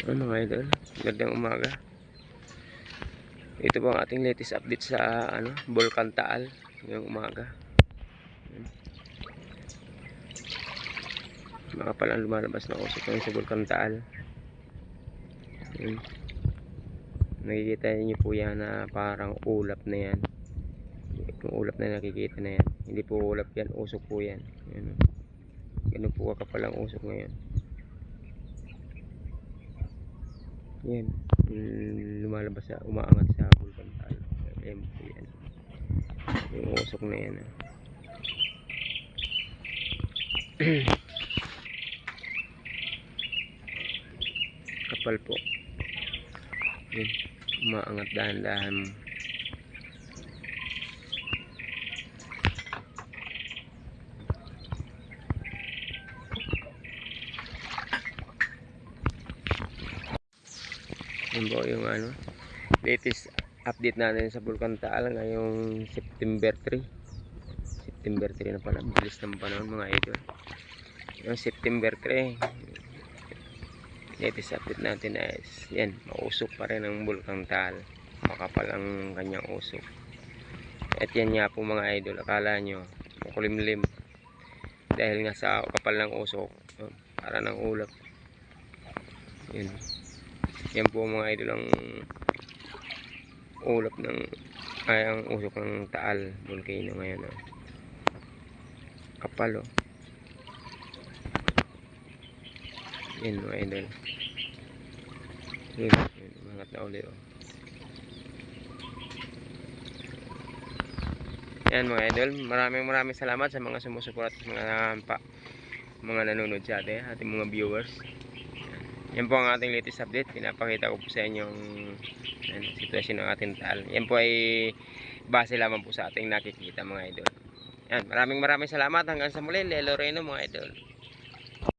Ano mga idol, magandang umaga. Ito po ang ating latest update sa Bulkan Taal ngayong umaga. Baka palang lumalabas na usok ngayon sa Bulkan Taal. Nakikita niyo po yan na parang ulap na yan. Yung ulap na nakikita na yan, hindi po ulap yan, usok po yan. Ganun po kakapalang usok ngayon. Yan, lumalabas sa, umaangat sa Bulkan Taal. Ayan po yan, yung usok na yan. Kapal po. Yan, umaangat dahan-dahan. Yan po yung latest update natin sa Bulkan Taal ngayong September 3. September 3 na pala, bilis ng panahon mga idol. Yung September 3, latest update natin is yan, mausok pa rin ang Bulkan Taal, makapal ang kanyang usok. At yan nga po mga idol, akala nyo makulimlim dahil nga sa kapal ng usok, para ng ulap. Yan po mga idol ang ulap ng ang usok ng Taal volcano ngayon. Kapal yan mga idol. Yun, umangat na ulit yan mga idol. Maraming salamat sa mga sumusuporta, sa mga nanonood sa ating mga viewers. Yan po ang ating latest update. Pinapakita ko po sa inyo yung sitwasyon ng ating Taal. Yan po ay base lamang po sa ating nakikita mga idol. Yan, maraming salamat. Hanggang sa muli, Lelo Reno mga idol.